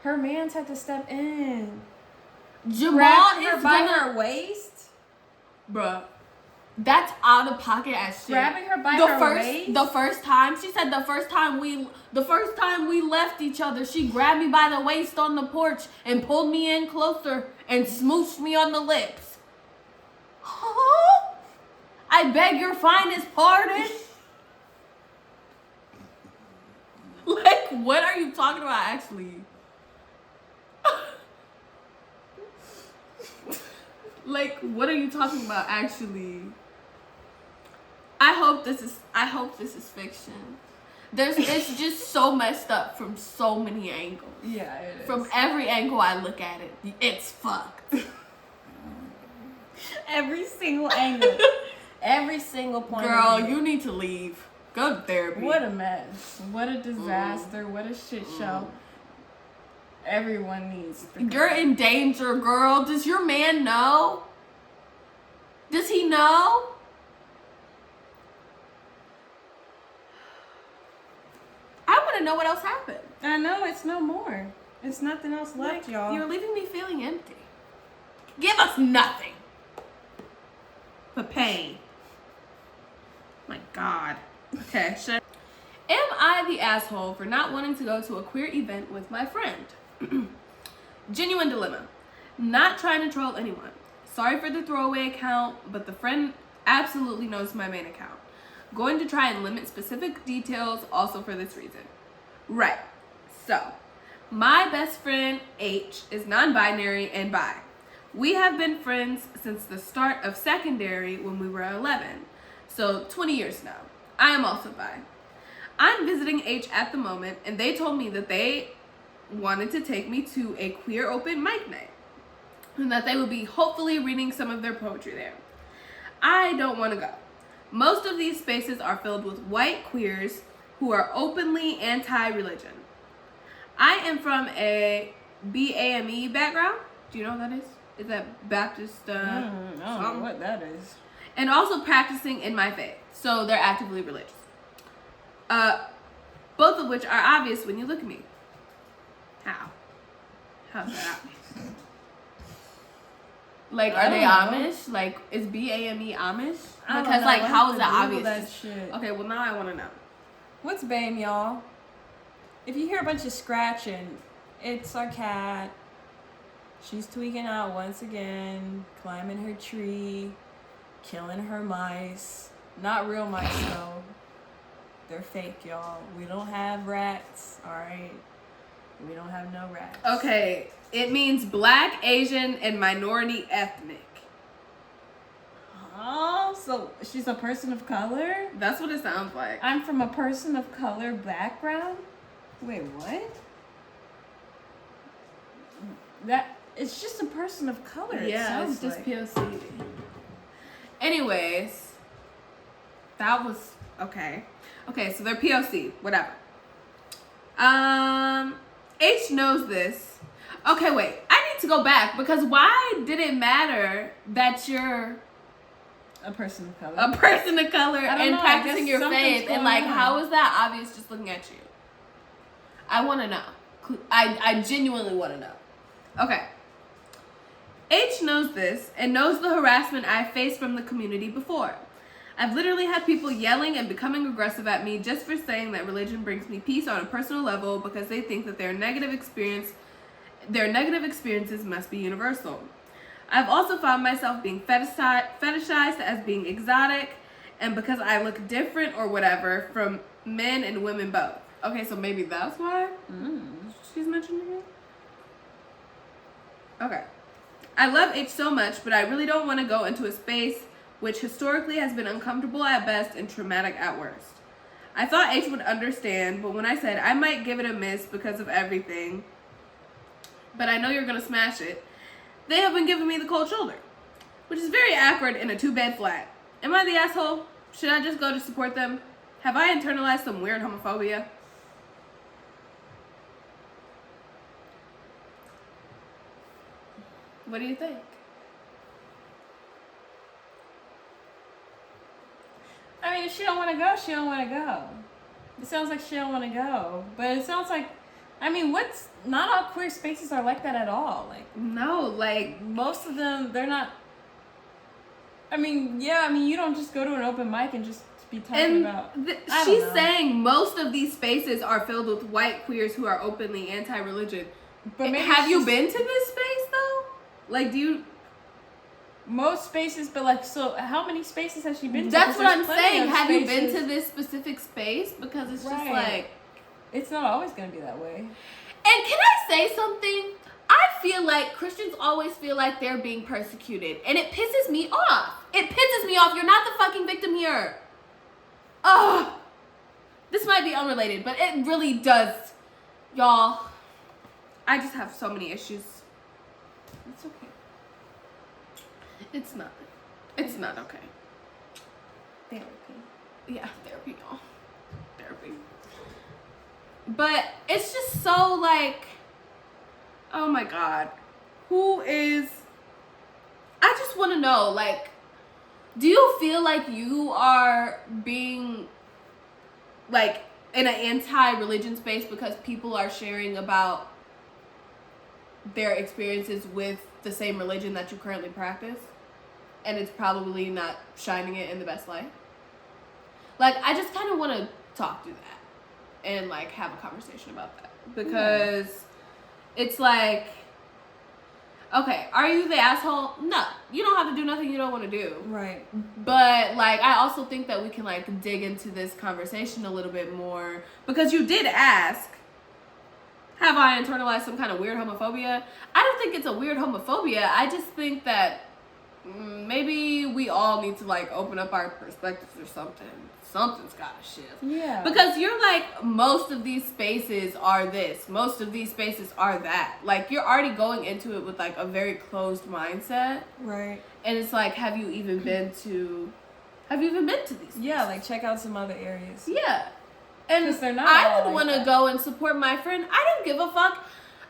Her man's had to step in. Jamal is by her waist? Bruh. That's out of pocket as shit. Grabbing her by her waist? The first time, she said the first time we left each other, she grabbed me by the waist on the porch and pulled me in closer and smooched me on the lips. Huh? I beg your finest pardon? Like, what are you talking about actually? Like, what are you talking about actually? I hope this is fiction. It's just so messed up from so many angles. Yeah, it is. From every angle I look at it, it's fucked. Every single angle. Every single point. Girl, you need to leave. Go to therapy. What a mess. What a disaster. What a shit show. Everyone needs. You're in danger, girl. Does your man know? Does he know? I want to know what else happened. I know, it's no more. It's nothing else left, y'all. You're leaving me feeling empty. Give us nothing but pain. My God. Okay, shut. Am I the asshole for not wanting to go to a queer event with my friend? Genuine dilemma. Not trying to troll anyone. Sorry for the throwaway account, but the friend absolutely knows my main account. Going to try and limit specific details also for this reason. Right. So, my best friend H is non-binary and bi. We have been friends since the start of secondary when we were 11. So 20 years now. I am also bi. I'm visiting H at the moment, and they told me that they wanted to take me to a queer open mic night and that they would be hopefully reading some of their poetry there. I don't want to go. Most of these spaces are filled with white queers who are openly anti-religion. I am from a BAME background. Do you know what that is? Is that Baptist? I don't know what that is. And also practicing in my faith. So they're actively religious. Both of which are obvious when you look at me. How? How's that obvious? Like, are they Amish? Like, is BAME Amish? Because, like, how is that obvious? That shit. Okay, well, now I want to know. What's BAME, y'all? If you hear a bunch of scratching, it's our cat. She's tweaking out once again, climbing her tree, killing her mice. Not real mice, though. They're fake, y'all. We don't have rats, alright? We don't have no rats. Okay, it means black, Asian, and minority ethnic. Oh, so she's a person of color? That's what it sounds like. I'm from a person of color background? Wait, what? It's just a person of color. Yeah, it's just POC. Anyways, that was okay. Okay, so they're POC, whatever. H knows this. Okay, wait. I need to go back because why did it matter that you're a person of color? A person of color and practicing your faith, and like, how is that obvious just looking at you? I want to know. I genuinely want to know. Okay. H knows this and knows the harassment I've faced from the community before. I've literally had people yelling and becoming aggressive at me just for saying that religion brings me peace on a personal level because they think that their negative experiences must be universal. I've also found myself being fetishized as being exotic and because I look different or whatever from men and women both. Okay, so maybe that's why she's mentioning it. Okay. I love H so much, but I really don't want to go into a space which historically has been uncomfortable at best and traumatic at worst. I thought H would understand, but when I said I might give it a miss because of everything, but I know you're going to smash it, they have been giving me the cold shoulder, which is very awkward in a 2-bed flat. Am I the asshole? Should I just go to support them? Have I internalized some weird homophobia? What do you think? I mean, if she don't want to go, she don't want to go. It sounds like she don't want to go. But it sounds like, I mean, not all queer spaces are like that at all. Like, no, like, most of them, they're not, I mean, you don't just go to an open mic and just be talking about. She's saying most of these spaces are filled with white queers who are openly anti-religion. But have you been to this space though? Like, most spaces, but like, so how many spaces has she been to? That's what I'm saying. Have you been to this specific space? Because it's just like, it's not always going to be that way. And can I say something? I feel like Christians always feel like they're being persecuted, and it pisses me off. It pisses me off. You're not the fucking victim here. Ugh. This might be unrelated, but it really does. Y'all, I just have so many issues. It's okay. It's not. It's not okay. Therapy. Yeah, therapy, y'all. Therapy. But it's just so like, oh my God. I just want to know, like, Do you feel like you are being, like, in an anti-religion space because people are sharing about their experiences with the same religion that you currently practice, and it's probably not shining it in the best light? Like, I just kind of want to talk through that and, like, have a conversation about that. Because it's like, okay, are you the asshole? No. You don't have to do nothing you don't want to do. Right. But, like, I also think that we can, like, dig into this conversation a little bit more. Because you did ask, have I internalized some kind of weird homophobia? I don't think it's a weird homophobia. I just think that maybe we all need to, like, open up our perspectives or something. Something's gotta shift. Yeah. Because you're like, most of these spaces are this. Most of these spaces are that. Like, you're already going into it with, like, a very closed mindset. Right. And it's like, have you even been to these spaces? Yeah, like, check out some other areas. Yeah. And they're not I would like want to that. go and support my friend. I don't give a fuck.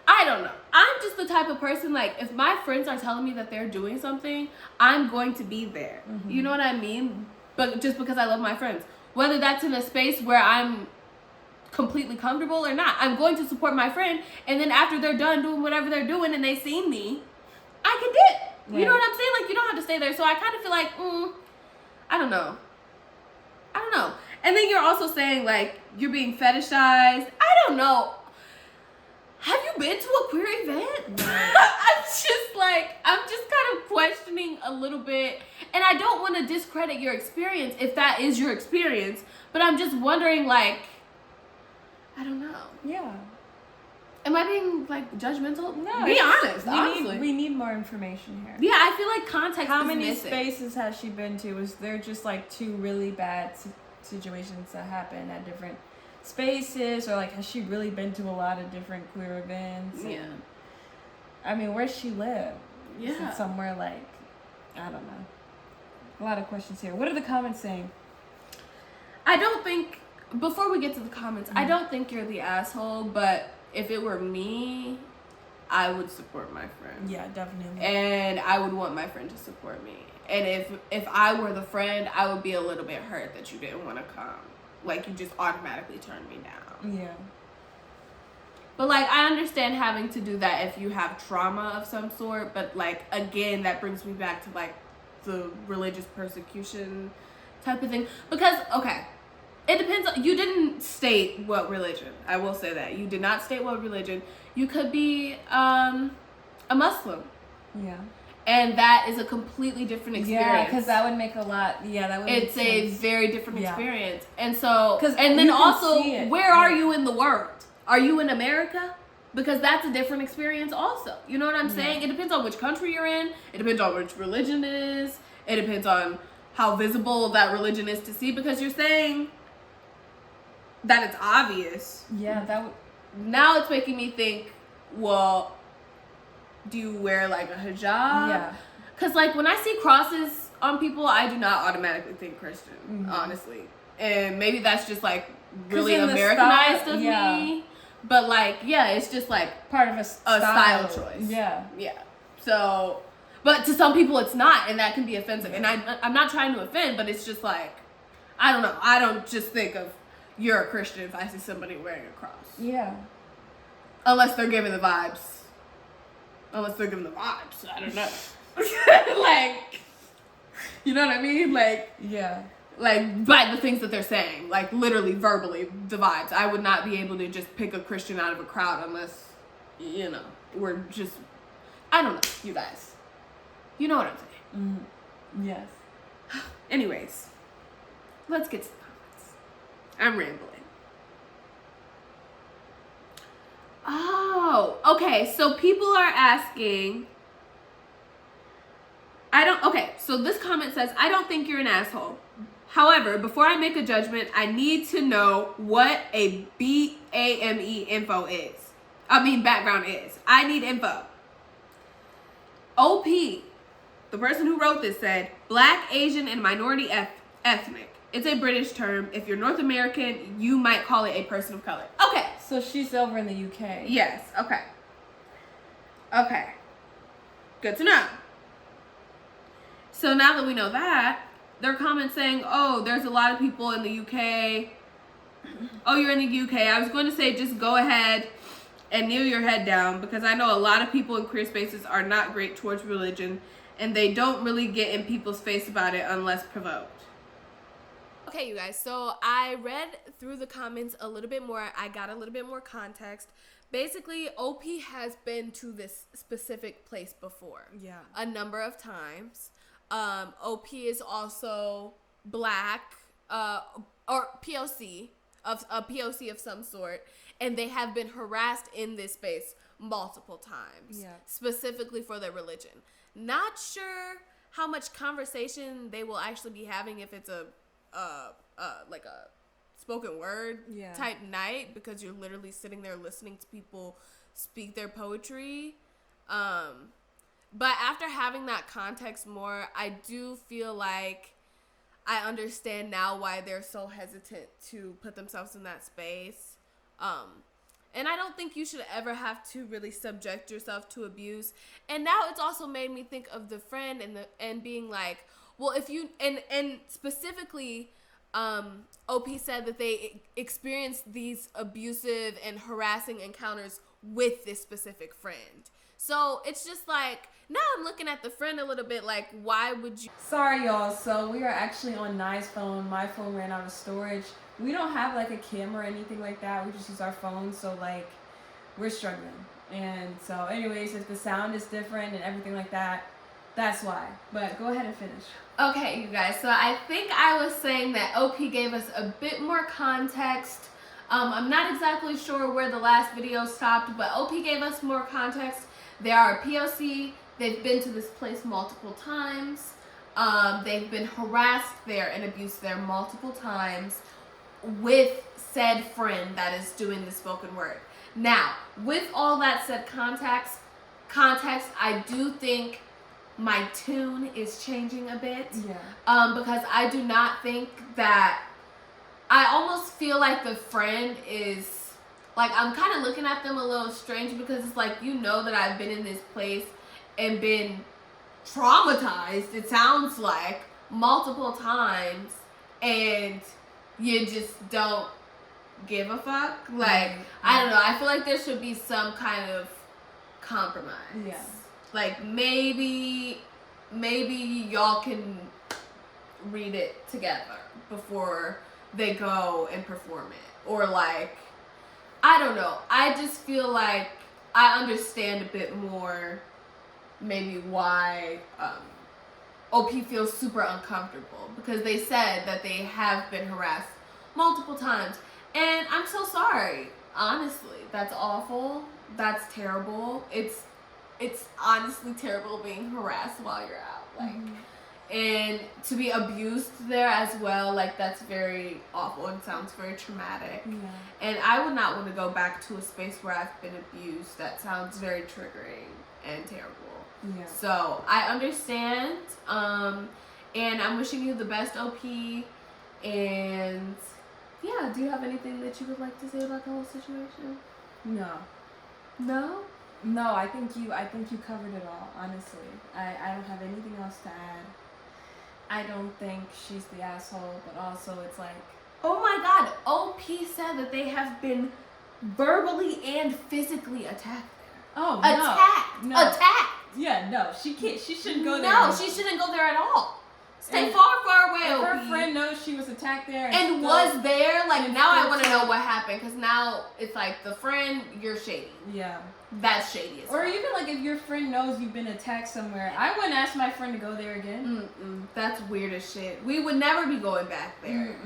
I don't know. I'm just the type of person, like, if my friends are telling me that they're doing something, I'm going to be there. Mm-hmm. You know what I mean? But just because I love my friends. Whether that's in a space where I'm completely comfortable or not, I'm going to support my friend. And then after they're done doing whatever they're doing and they seen me, I can dip. Right. You know what I'm saying? Like, you don't have to stay there. So I kind of feel like, I don't know. And then you're also saying, like, you're being fetishized. I don't know. Have you been to a queer event? I'm just kind of questioning a little bit. And I don't want to discredit your experience if that is your experience. But I'm just wondering, like, I don't know. Yeah. Am I being, like, judgmental? No. Be honest, honestly. We need more information here. Yeah, I feel like context How is many missing. spaces has she been to? Was there just, like, two really bad situations that happen at different spaces? Or, like, has she really been to a lot of different queer events? Yeah. I mean, where she live? Yeah. Is it somewhere, like, I don't know. A lot of questions here. What are the comments saying? I don't think, before we get to the comments, I don't think you're the asshole, but if it were me, I would support my friend. Yeah, definitely. And I would want my friend to support me. And if I were the friend, I would be a little bit hurt that you didn't want to come. Like, you just automatically turned me down. Yeah. But, like, I understand having to do that if you have trauma of some sort. But, like, again, that brings me back to, like, the religious persecution type of thing. Because, okay, it depends. You didn't state what religion. I will say that. You did not state what religion. You could be a Muslim. Yeah. And that is a completely different experience. Yeah, because that would make a lot. Yeah, that would. It's a very different experience. And so, and then you can also, see it. where are you in the world? Are you in America? Because that's a different experience also. You know what I'm saying? It depends on which country you're in. It depends on which religion it is. It depends on how visible that religion is to see. Because you're saying that it's obvious. Yeah, that would. Now it's making me think, well, do you wear, like, a hijab? Yeah. Because, like, when I see crosses on people, I do not automatically think Christian, honestly. And maybe that's just, like, really Americanized of me. But, like, yeah, it's just, like, Part of a style choice. Yeah. Yeah. So, but to some people it's not, and that can be offensive. And I'm not trying to offend, but it's just, like, I don't know. I don't just think of you're a Christian if I see somebody wearing a cross. Yeah. Unless they're giving the vibes. I don't know. Like, you know what I mean? Like, yeah. Like, by the things that they're saying. Like, literally, verbally, the vibes. I would not be able to just pick a Christian out of a crowd unless, you know, we're just, I don't know, you guys. You know what I'm saying. Mm-hmm. Yes. Anyways, let's get to the comments. I'm rambling. Oh, okay. So people are asking. So this comment says, I don't think you're an asshole. However, before I make a judgment, I need to know what a background is. I need info. OP, the person who wrote this, said, Black, Asian, and minority ethnic. It's a British term. If you're North American, you might call it a person of color. Okay. So she's over in the UK. Yes. Okay. Okay. Good to know. So now that we know that, their comments saying, oh, there's a lot of people in the UK. Oh, you're in the UK. I was going to say just go ahead and kneel your head down, because I know a lot of people in queer spaces are not great towards religion, and they don't really get in people's face about it unless provoked. Okay, you guys, so I read through the comments a little bit more. I got a little bit more context. Basically, OP has been to this specific place before. Yeah. A number of times. OP is also black, or POC, of a POC of some sort, and they have been harassed in this space multiple times, specifically for their religion. Not sure how much conversation they will actually be having if it's a like a spoken word type night, because you're literally sitting there listening to people speak their poetry. But after having that context more, I do feel like I understand now why they're so hesitant to put themselves in that space. And I don't think you should ever have to really subject yourself to abuse. And now it's also made me think of the friend and being like, well, if you, and specifically, OP said that they experienced these abusive and harassing encounters with this specific friend. So it's just like, now I'm looking at the friend a little bit like, why would you? Sorry, y'all. So we are actually on Nye's phone. My phone ran out of storage. We don't have like a camera or anything like that. We just use our phone. So like, we're struggling. And so anyways, if the sound is different and everything like that, that's why. But go ahead and finish. Okay, you guys. So I think I was saying that OP gave us a bit more context. I'm not exactly sure where the last video stopped, but OP gave us more context. They are a POC. They've been to this place multiple times. They've been harassed there and abused there multiple times with said friend that is doing the spoken word. Now, with all that said context, I do think my tune is changing a bit. Yeah. Because I do not think that, I almost feel like the friend is, like, I'm kind of looking at them a little strange, because it's like, you know that I've been in this place and been traumatized, it sounds like, multiple times, and you just don't give a fuck. Like, I don't know, I feel like there should be some kind of compromise. Yeah. Like, maybe y'all can read it together before they go and perform it. Or like, I don't know. I just feel like I understand a bit more maybe why OP feels super uncomfortable, because they said that they have been harassed multiple times. And I'm so sorry. Honestly, that's awful. That's terrible. It's honestly terrible being harassed while you're out. Like, and to be abused there as well, like, that's very awful and sounds very traumatic. Yeah. And I would not want to go back to a space where I've been abused. That sounds very triggering and terrible. Yeah. So I understand, and I'm wishing you the best, OP. And yeah, do you have anything that you would like to say about the whole situation? No. No? No, I think you covered it all, honestly. I don't have anything else to add. I don't think she's the asshole, but also it's like, oh my god, OP said that they have been verbally and physically attacked there. Oh, no. Attacked. Yeah, no, she shouldn't go there. No, she shouldn't go there at all. Stay far away, if OP. her friend knows she was attacked there. And was there, like, now I want to know what happened, because now it's like, the friend, you're shady. Yeah. That's shady as well. Or even, like, if your friend knows you've been attacked somewhere, I wouldn't ask my friend to go there again. That's weird as shit. We would never be going back there.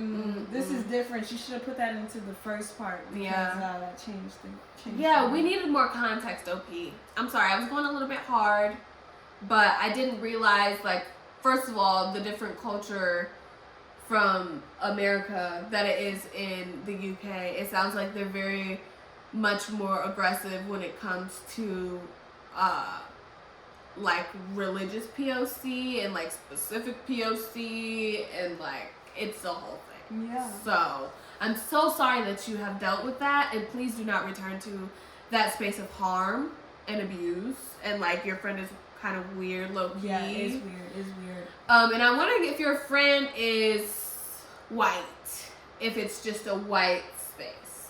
This is different. She should have put that into the first part, because that changed Yeah, we needed more context, OP. I'm sorry, I was going a little bit hard, but I didn't realize, like, first of all, the different culture from America that it is in the UK. It sounds like they're very much more aggressive when it comes to like religious POC and like specific POC, and like it's the whole thing. Yeah. So I'm so sorry that you have dealt with that, and please do not return to that space of harm and abuse, and like your friend is kind of weird, low key. Yeah, it's weird. It's weird. And I'm wondering if your friend is white, if it's just a white space,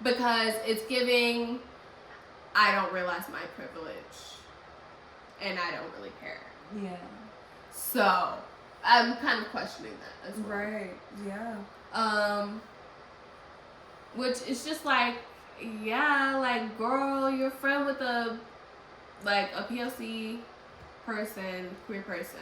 because it's giving, I don't realize my privilege, and I don't really care. Yeah. So I'm kind of questioning that as well. Right. Yeah. Which is just like, yeah, like, girl, you're a friend with a POC person, queer person,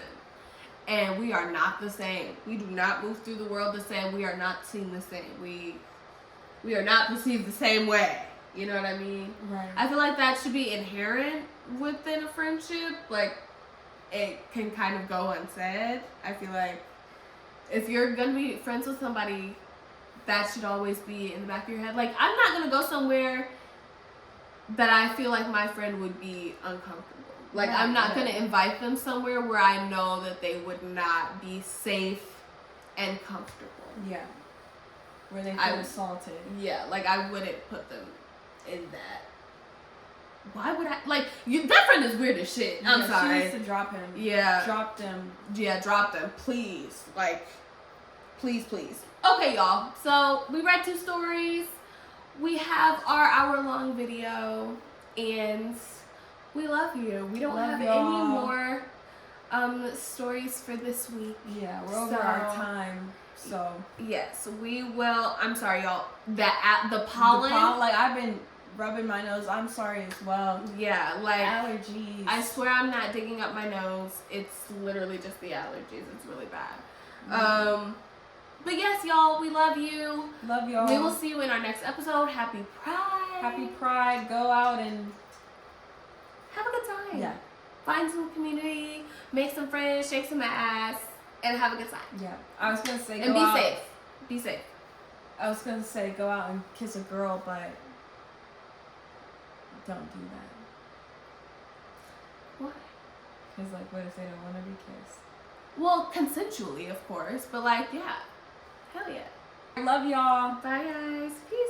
and we are not the same. We do not move through the world the same. We are not seen the same. We are not perceived the same way. You know what I mean? Right. I feel like that should be inherent within a friendship. Like, it can kind of go unsaid. I feel like if you're gonna be friends with somebody, that should always be in the back of your head. Like, I'm not gonna go somewhere that I feel like my friend would be uncomfortable. Like, I'm not gonna invite them somewhere where I know that they would not be safe and comfortable. Yeah. Where they feel assaulted. Yeah, like, I wouldn't put them in that. Why would I? Like, that friend is weird as shit. I'm sorry. She needs to drop him. Yeah. Drop them. Yeah, drop them. Please. Like, please. Okay, y'all. So, we read 2 stories. We have our hour-long video. And we love you. We don't have any more stories for this week. Yeah, we're over our time. So. Yes, we will. I'm sorry, y'all. The pollen. Like, I've been rubbing my nose. I'm sorry as well. Yeah, like allergies. I swear I'm not digging up my nose. It's literally just the allergies. It's really bad. But yes, y'all, we love you. Love y'all. We will see you in our next episode. Happy Pride. Happy Pride. Go out and have a good time. Yeah. Find some community, make some friends, shake some ass, and have a good time. Yeah. I was gonna say and go be out. safe. Be safe. I was gonna say go out and kiss a girl, but don't do that. Why? Because, like, what if they don't want to be kissed? Well, consensually, of course, but, like, yeah. Hell yeah. I love y'all. Bye, guys. Peace.